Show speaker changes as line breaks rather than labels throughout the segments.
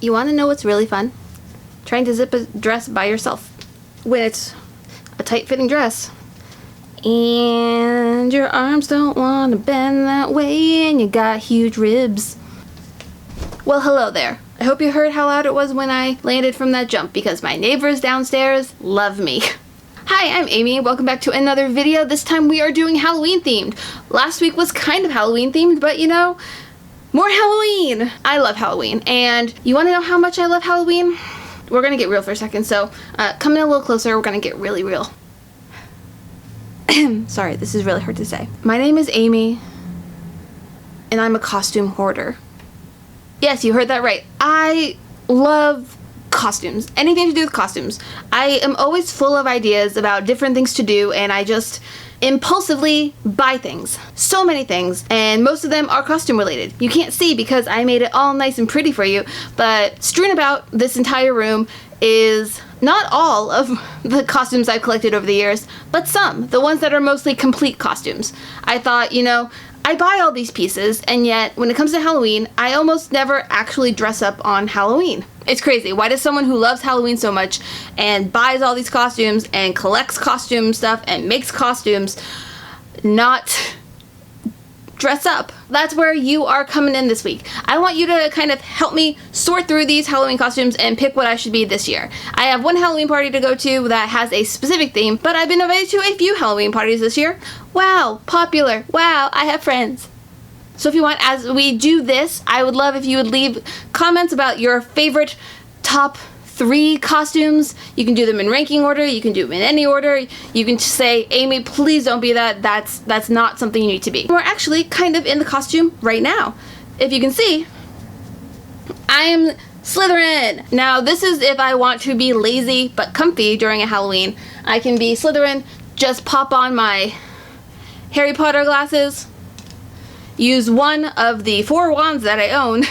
You want to know what's really fun? Trying to zip a dress by yourself when it's a tight-fitting dress. And your arms don't want to bend that way and you got huge ribs. Well, hello there. I hope you heard how loud it was when I landed from that jump because my neighbors downstairs love me. Hi, I'm Amy. Welcome back to another video. This time we are doing Halloween themed. Last week was kind of Halloween themed, but you know, more Halloween! I love Halloween, and you want to know how much I love Halloween? We're gonna get real for a second, so come in a little closer, we're gonna get really real. Sorry, this is really hard to say. My name is Amy, and I'm a costume hoarder. Yes, you heard that right. I love costumes. Anything to do with costumes. I am always full of ideas about different things to do, and I just impulsively buy things. So many things, and most of them are costume related. You can't see because I made it all nice and pretty for you, but strewn about this entire room is not all of the costumes I've collected over the years, but some, the ones that are mostly complete costumes. I thought, you know, I buy all these pieces, and yet when it comes to Halloween, I almost never actually dress up on Halloween. It's crazy. Why does someone who loves Halloween so much and buys all these costumes and collects costume stuff and makes costumes not dress up? That's where you are coming in this week. I want you to kind of help me sort through these Halloween costumes and pick what I should be this year. I have one Halloween party to go to that has a specific theme, but I've been invited to a few Halloween parties this year. Wow, popular. Wow, I have friends. So if you want, as we do this, I would love if you would leave comments about your favorite top 3 costumes. You can do them in ranking order, you can do them in any order. You can just say, Amy, please don't be that. That's not something you need to be. We're actually kind of in the costume right now. If you can see, I am Slytherin. Now this is if I want to be lazy but comfy during a Halloween. I can be Slytherin, just pop on my Harry Potter glasses, use one of the 4 wands that I own.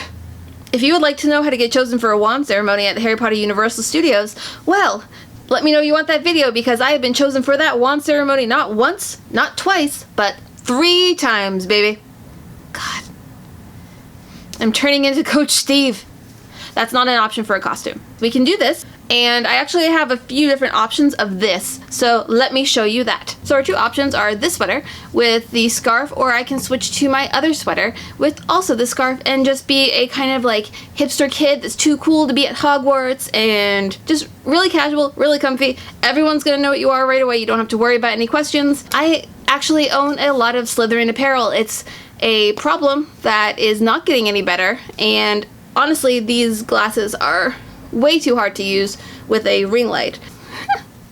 If you would like to know how to get chosen for a wand ceremony at the Harry Potter Universal Studios, well, let me know you want that video because I have been chosen for that wand ceremony not once, not twice, but 3 times, baby. God. I'm turning into Coach Steve. That's not an option for a costume. We can do this, and I actually have a few different options of this, so let me show you that. So our 2 options are this sweater with the scarf, or I can switch to my other sweater with also the scarf and just be a kind of like hipster kid that's too cool to be at Hogwarts and just really casual, really comfy. Everyone's gonna know what you are right away. You don't have to worry about any questions. I actually own a lot of Slytherin apparel. It's a problem that is not getting any better, and honestly, these glasses are way too hard to use with a ring light.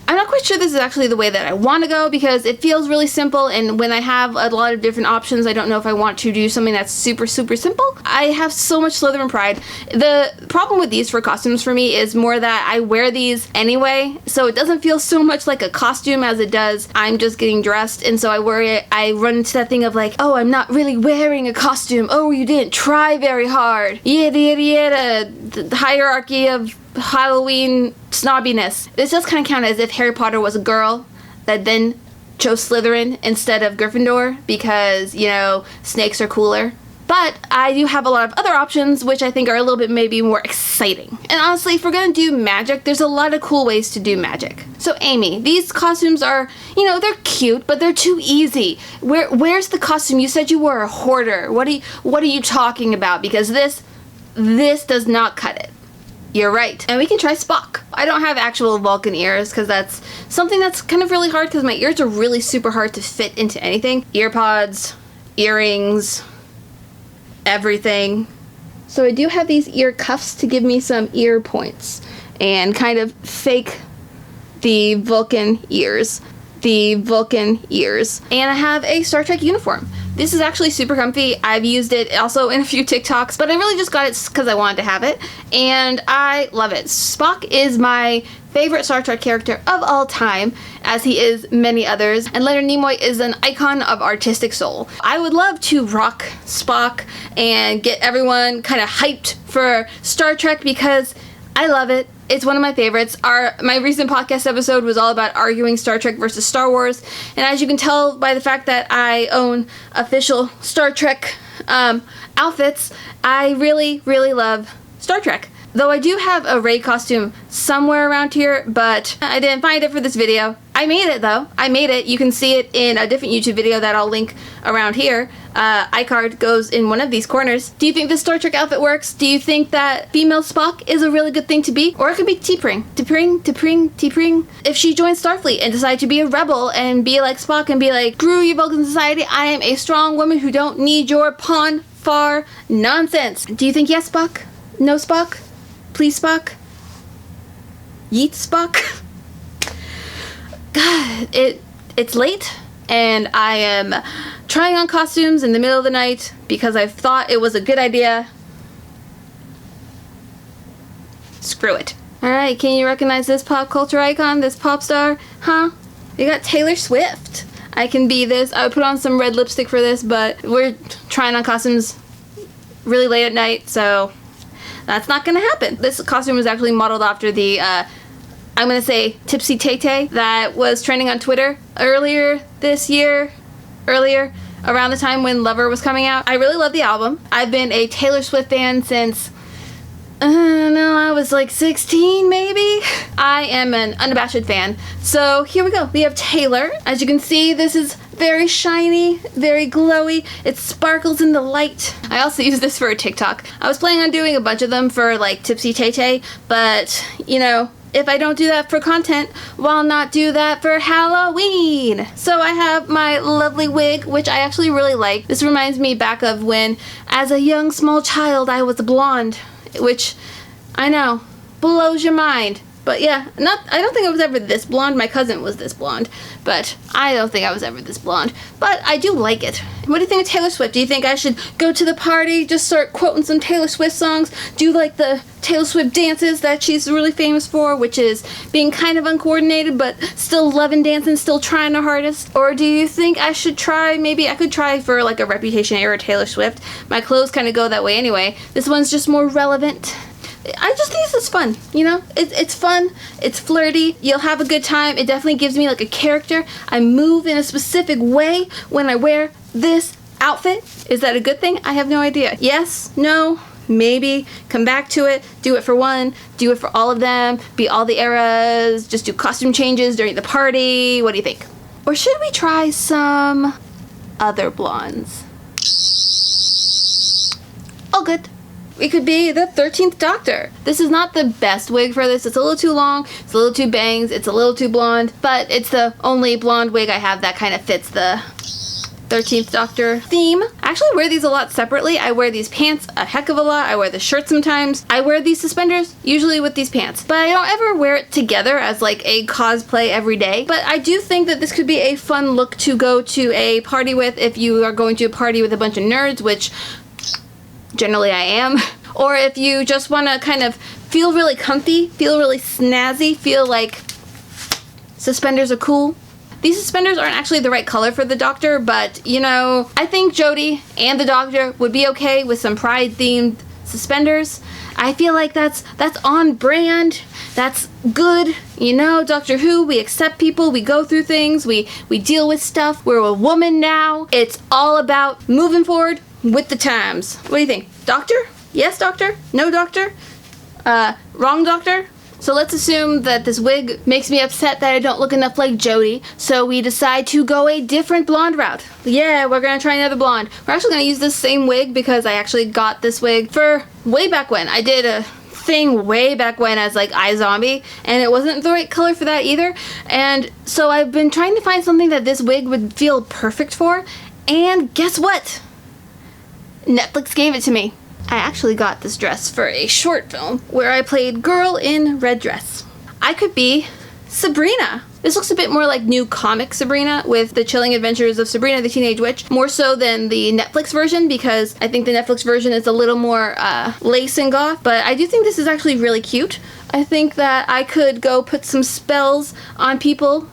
I'm not quite sure this is actually the way that I want to go because it feels really simple, and when I have a lot of different options, I don't know if I want to do something that's super simple. I have so much Slytherin pride. The problem with these for costumes for me is more that I wear these anyway, so it doesn't feel so much like a costume as it does I'm just getting dressed, and so I run into that thing of like, oh, I'm not really wearing a costume. Oh, you didn't try very hard. Yada, the hierarchy of Halloween snobbiness. This does kind of count as if Harry Potter was a girl that then chose Slytherin instead of Gryffindor because, you know, snakes are cooler. But I do have a lot of other options which I think are a little bit maybe more exciting. And honestly, if we're gonna do magic, there's a lot of cool ways to do magic. So Amy, these costumes are, you know, they're cute, but they're too easy. Where's the costume? You said you were a hoarder. What are you talking about? Because this does not cut it. You're right. And we can try Spock. I don't have actual Vulcan ears because that's something that's kind of really hard because my ears are really super hard to fit into anything. Ear pods, earrings, everything. So I do have these ear cuffs to give me some ear points and kind of fake the Vulcan ears. And I have a Star Trek uniform. This is actually super comfy. I've used it also in a few TikToks, but I really just got it because I wanted to have it, and I love it. Spock is my favorite Star Trek character of all time, as he is many others, and Leonard Nimoy is an icon of artistic soul. I would love to rock Spock and get everyone kind of hyped for Star Trek because I love it. It's one of my favorites. My recent podcast episode was all about arguing Star Trek versus Star Wars, and as you can tell by the fact that I own official Star Trek outfits, I really love Star Trek. Though I do have a Rey costume somewhere around here, but I didn't find it for this video. I made it though. I made it. You can see it in a different YouTube video that I'll link around here. iCard goes in one of these corners. Do you think this Star Trek outfit works? Do you think that female Spock is a really good thing to be? Or it could be T'Pring. T'Pring. If she joins Starfleet and decides to be a rebel and be like Spock and be like, screw you Vulcan society, I am a strong woman who don't need your pawn far nonsense. Do you think yes, Spock? No, Spock? Please, Spock? Yeet, Spock? God, it's late, and I am trying on costumes in the middle of the night because I thought it was a good idea. Screw it. Alright, can you recognize this pop culture icon, this pop star? Huh? You got Taylor Swift. I can be this. I would put on some red lipstick for this, but we're trying on costumes really late at night, so that's not gonna happen. This costume was actually modeled after the, I'm gonna say, Tipsy Tay-Tay that was trending on Twitter earlier this year. Earlier, around the time when Lover was coming out. I really love the album. I've been a Taylor Swift fan since, I was like 16 maybe? I am an unabashed fan. So here we go. We have Taylor. As you can see, this is very shiny, very glowy. It sparkles in the light. I also use this for a TikTok. I was planning on doing a bunch of them for like Tipsy Tay-Tay, but you know, if I don't do that for content, why not do that for Halloween? So I have my lovely wig, which I actually really like. This reminds me back of when, as a young small child, I was a blonde, which I know blows your mind. But yeah, I don't think I was ever this blonde. My cousin was this blonde, but I don't think I was ever this blonde. But I do like it. What do you think of Taylor Swift? Do you think I should go to the party, just start quoting some Taylor Swift songs, do like the Taylor Swift dances that she's really famous for, which is being kind of uncoordinated, but still loving dancing, still trying her hardest? Or do you think I should try, maybe I could try for like a Reputation era Taylor Swift? My clothes kind of go that way anyway. This one's just more relevant. I just think this is fun, you know? It's fun, it's flirty, you'll have a good time. It definitely gives me like a character. I move in a specific way when I wear this outfit. Is that a good thing? I have no idea. Yes, no, maybe, come back to it, do it for one, do it for all of them, be all the eras, just do costume changes during the party. What do you think? Or should we try some other blondes? All good. It could be the 13th Doctor. This is not the best wig for this. It's a little too long, it's a little too bangs, it's a little too blonde, but it's the only blonde wig I have that kind of fits the 13th Doctor theme. I actually wear these a lot separately. I wear these pants a heck of a lot. I wear the shirt sometimes. I wear these suspenders, usually with these pants. But I don't ever wear it together as like a cosplay every day. But I do think that this could be a fun look to go to a party with if you are going to a party with a bunch of nerds, which generally I am. Or if you just want to kind of feel really comfy, feel really snazzy, feel like suspenders are cool. These suspenders aren't actually the right color for the Doctor, but you know, I think Jodie and the Doctor would be okay with some Pride themed suspenders. I feel like that's on brand. That's good. You know, Doctor Who, we accept people, we go through things, we deal with stuff. We're a woman now. It's all about moving forward with the times. What do you think? Doctor? Yes, Doctor? No, Doctor? Wrong, Doctor? So let's assume that this wig makes me upset that I don't look enough like Jodie, so we decide to go a different blonde route. Yeah, we're gonna try another blonde. We're actually gonna use this same wig because I actually got this wig for way back when. I did a thing way back when as like iZombie, and it wasn't the right color for that either. And so I've been trying to find something that this wig would feel perfect for, and guess what? Netflix gave it to me. I actually got this dress for a short film where I played girl in red dress. I could be Sabrina. This looks a bit more like new comic Sabrina with the chilling adventures of Sabrina the Teenage Witch, more so than the Netflix version because I think the Netflix version is a little more lace and goth, but I do think this is actually really cute. I think that I could go put some spells on people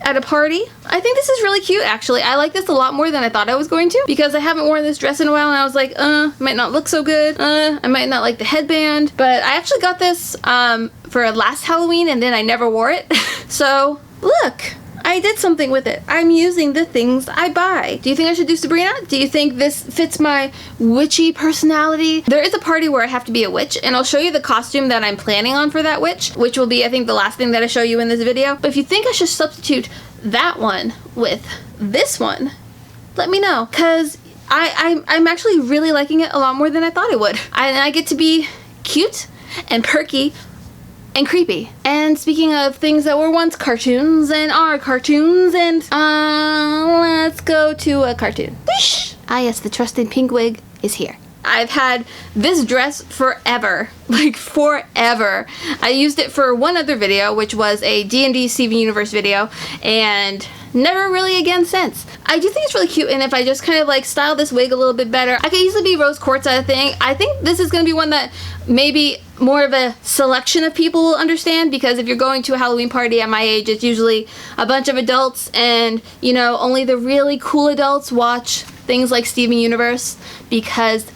at a party. I think this is really cute actually. I like this a lot more than I thought I was going to because I haven't worn this dress in a while and I was like, might not look so good. I might not like the headband. But I actually got this for last Halloween and then I never wore it. So look, I I did something with it. I'm using the things I buy. Do you think I should do Sabrina? Do you think this fits my witchy personality? There is a party where I have to be a witch, and I'll show you the costume that I'm planning on for that witch, which will be, I think, the last thing that I show you in this video. But if you think I should substitute that one with this one, let me know, because I'm actually really liking it a lot more than I thought it would. I get to be cute and perky and creepy. And speaking of things that were once cartoons and are cartoons, and let's go to a cartoon. Whoosh! Ah yes, the trusted pink wig is here. I've had this dress forever, like forever. I used it for one other video, which was a D&D Steven Universe video, and never really again since. I do think it's really cute, and if I just kind of like style this wig a little bit better, I could easily be Rose Quartz, I think. I think this is going to be one that maybe more of a selection of people will understand, because if you're going to a Halloween party at my age, it's usually a bunch of adults, and you know, only the really cool adults watch things like Steven Universe because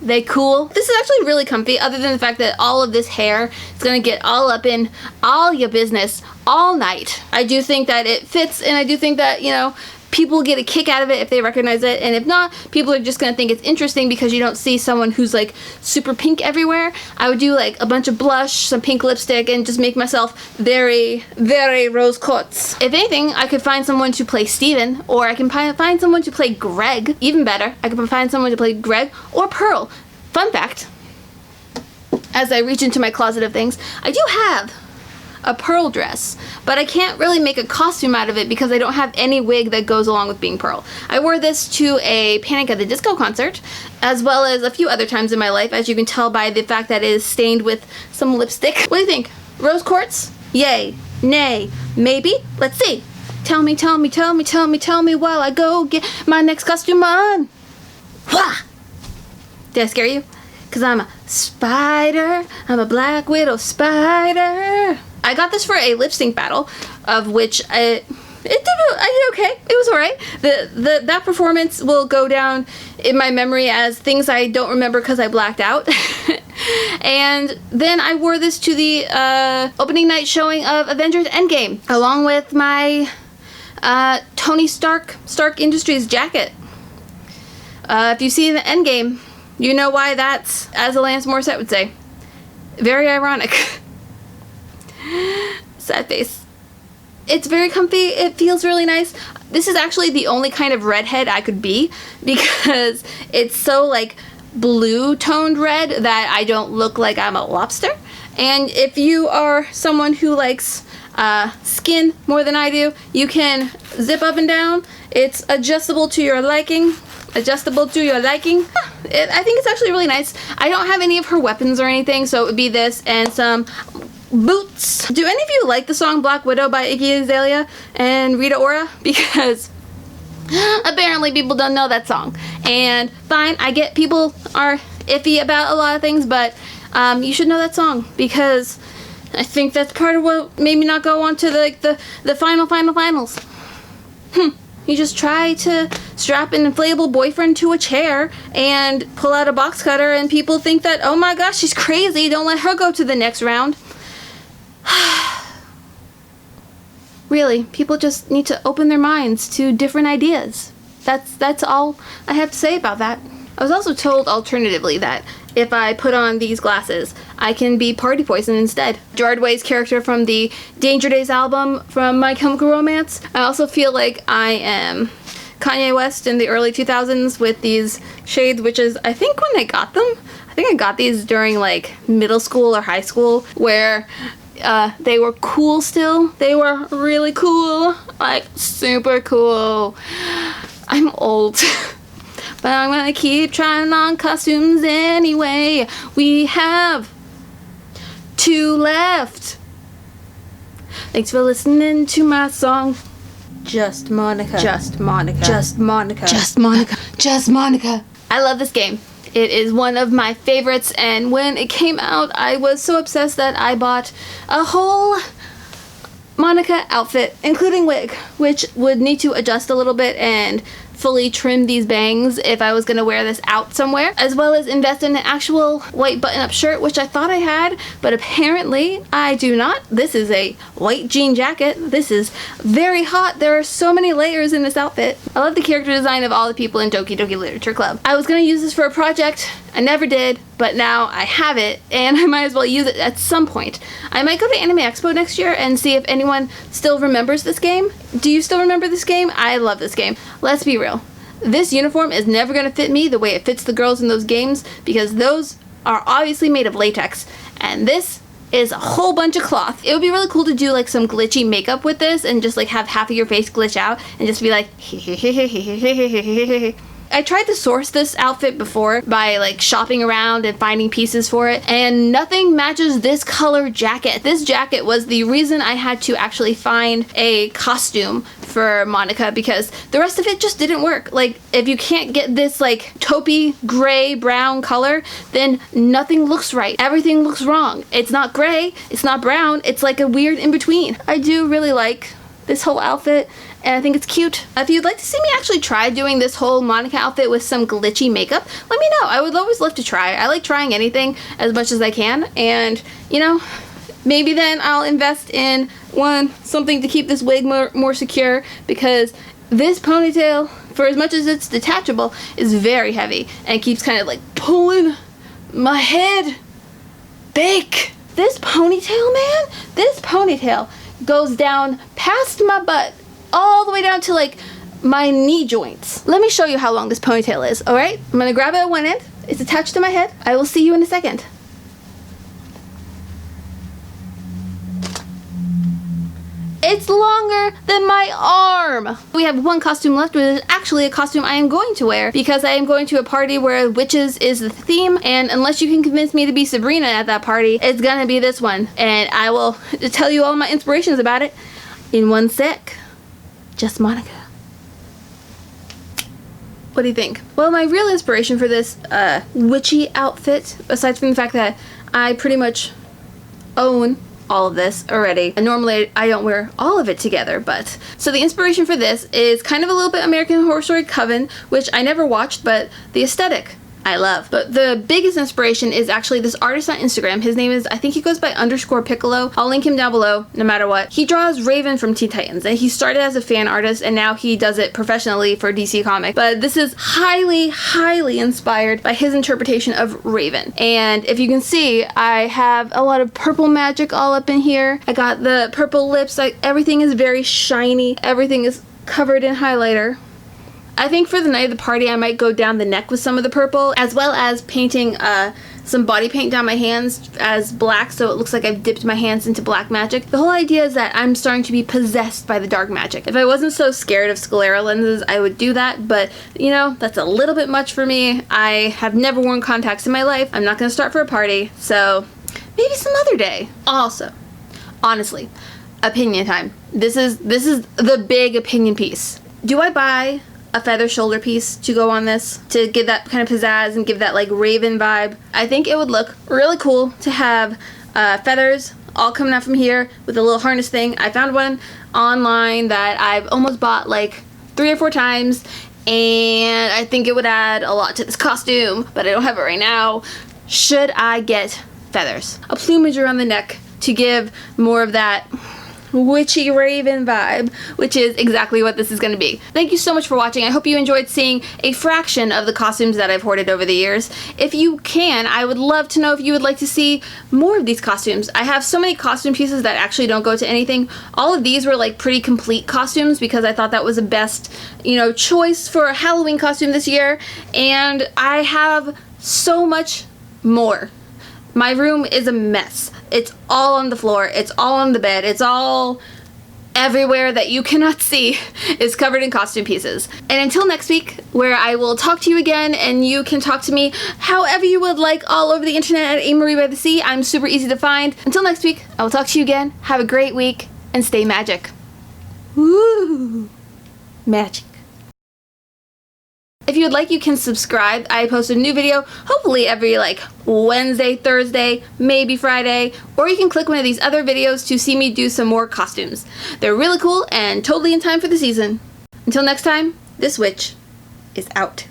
they cool. This is actually really comfy, other than the fact that all of this hair is gonna get all up in all your business all night. I do think that it fits, and I do think that, you know, people get a kick out of it if they recognize it, and if not, people are just gonna think it's interesting because you don't see someone who's like super pink everywhere. I would do like a bunch of blush, some pink lipstick, and just make myself very, very Rose Quartz. If anything, I could find someone to play Steven, or I can find someone to play Greg. Even better, I could find someone to play Greg or Pearl. Fun fact, as I reach into my closet of things, I do have a Pearl dress, but I can't really make a costume out of it because I don't have any wig that goes along with being Pearl. I wore this to a Panic at the Disco concert, as well as a few other times in my life, as you can tell by the fact that it is stained with some lipstick. What do you think? Rose Quartz? Yay, nay, maybe? Let's see. Tell me, tell me, tell me, tell me, tell me while I go get my next costume on. Wah! Did I scare you? Because I'm a spider. I'm a Black Widow spider. I got this for a lip sync battle, of which I did okay. It was alright. That performance will go down in my memory as things I don't remember because I blacked out. And then I wore this to the opening night showing of Avengers Endgame, along with my Tony Stark Industries jacket. If you see the Endgame, you know why that's, as Alanis Morissette would say, very ironic. Sad face. It's very comfy. It feels really nice. This is actually the only kind of redhead I could be, because it's so like blue toned red that I don't look like I'm a lobster. And if you are someone who likes skin more than I do, you can zip up and down. It's adjustable to your liking. I think it's actually really nice. I don't have any of her weapons or anything, so it would be this and some boots. Do any of you like the song Black Widow by Iggy Azalea and Rita Ora? Because apparently people don't know that song. And fine, I get people are iffy about a lot of things, but you should know that song, because I think that's part of what made me not go on to the finals. You just try to strap an inflatable boyfriend to a chair and pull out a box cutter, and people think that, oh my gosh, she's crazy, don't let her go to the next round. Really, people just need to open their minds to different ideas. That's all I have to say about that. I was also told alternatively that if I put on these glasses, I can be Party Poison instead. Jardway's character from the Danger Days album from My Chemical Romance. I also feel like I am Kanye West in the early 2000s with these shades, which is, I think when I got them, I think I got these during like middle school or high school, where they were cool still. They were really cool, like super cool. I'm old. But I'm gonna keep trying on costumes anyway. We have 2 left. Thanks for listening to my song. Just Monika. Just Monika. Just Monika. Just Monika. Just Monika. I love this game. It is one of my favorites, and when it came out, I was so obsessed that I bought a whole Monika outfit, including wig, which would need to adjust a little bit and fully trim these bangs if I was gonna wear this out somewhere, as well as invest in an actual white button-up shirt, which I thought I had, but apparently I do not. This is a white jean jacket. This is very hot. There are so many layers in this outfit. I love the character design of all the people in Doki Doki Literature Club. I was gonna use this for a project. I never did, but now I have it, and I might as well use it at some point. I might go to Anime Expo next year and see if anyone still remembers this game. Do you still remember this game? I love this game. Let's be real. This uniform is never going to fit me the way it fits the girls in those games, because those are obviously made of latex, and this is a whole bunch of cloth. It would be really cool to do like some glitchy makeup with this and just like have half of your face glitch out and just be like I tried to source this outfit before by like shopping around and finding pieces for it, and nothing matches this color jacket. This jacket was the reason I had to actually find a costume for Monika, because the rest of it just didn't work. Like, if you can't get this like taupey gray brown color, then nothing looks right. Everything looks wrong. It's not gray, it's not brown, it's like a weird in between. I do really like this whole outfit, and I think it's cute. If you'd like to see me actually try doing this whole Monika outfit with some glitchy makeup, let me know. I would always love to try. I like trying anything as much as I can, and you know, maybe then I'll invest in something to keep this wig more secure, because this ponytail, for as much as it's detachable, is very heavy and keeps kind of like pulling my head back. This ponytail, man, this ponytail goes down past my butt all the way down to like my knee joints. Let me show you how long this ponytail is, alright? I'm gonna grab it at one end. It's attached to my head. I will see you in a second. It's longer than my arm. We have one costume left, which is actually a costume I am going to wear, because I am going to a party where witches is the theme, and unless you can convince me to be Sabrina at that party, it's gonna be this one. And I will tell you all my inspirations about it in one sec. Just Monika. What do you think? Well, my real inspiration for this witchy outfit, aside from the fact that I pretty much own all of this already, and normally I don't wear all of it together, but so the inspiration for this is kind of a little bit American Horror Story Coven, which I never watched, but the aesthetic I love. But the biggest inspiration is actually this artist on Instagram. His name is, I think he goes by _Piccolo. I'll link him down below no matter what. He draws Raven from Teen Titans, and he started as a fan artist and now he does it professionally for DC Comics. But this is highly, highly inspired by his interpretation of Raven. And if you can see, I have a lot of purple magic all up in here. I got the purple lips, like everything is very shiny. Everything is covered in highlighter. I think for the night of the party I might go down the neck with some of the purple, as well as painting some body paint down my hands as black, so it looks like I've dipped my hands into black magic. The whole idea is that I'm starting to be possessed by the dark magic. If I wasn't so scared of sclera lenses, I would do that, but you know, that's a little bit much for me. I have never worn contacts in my life. I'm not gonna start for a party, so maybe some other day. Also, honestly, opinion time. This is the big opinion piece. Do I buy a feather shoulder piece to go on this to give that kind of pizzazz and give that like Raven vibe? I think it would look really cool to have feathers all coming out from here with a little harness thing. I found one online that I've almost bought like 3 or 4 times, and I think it would add a lot to this costume, but I don't have it right now. Should I get feathers? A plumage around the neck to give more of that witchy Raven vibe, which is exactly what this is going to be. Thank you so much for watching. I hope you enjoyed seeing a fraction of the costumes that I've hoarded over the years. If you can, I would love to know if you would like to see more of these costumes. I have so many costume pieces that actually don't go to anything. All of these were like pretty complete costumes because I thought that was the best, you know, choice for a Halloween costume this year, and I have so much more. My room is a mess. It's all on the floor. It's all on the bed. It's all everywhere that you cannot see is covered in costume pieces. And until next week, where I will talk to you again and you can talk to me however you would like all over the internet at Amariebythesea. I'm super easy to find. Until next week, I will talk to you again. Have a great week and stay magic. Woo! Magic. If you would like, you can subscribe. I post a new video hopefully every like Wednesday, Thursday, maybe Friday, or you can click one of these other videos to see me do some more costumes. They're really cool and totally in time for the season. Until next time, this witch is out.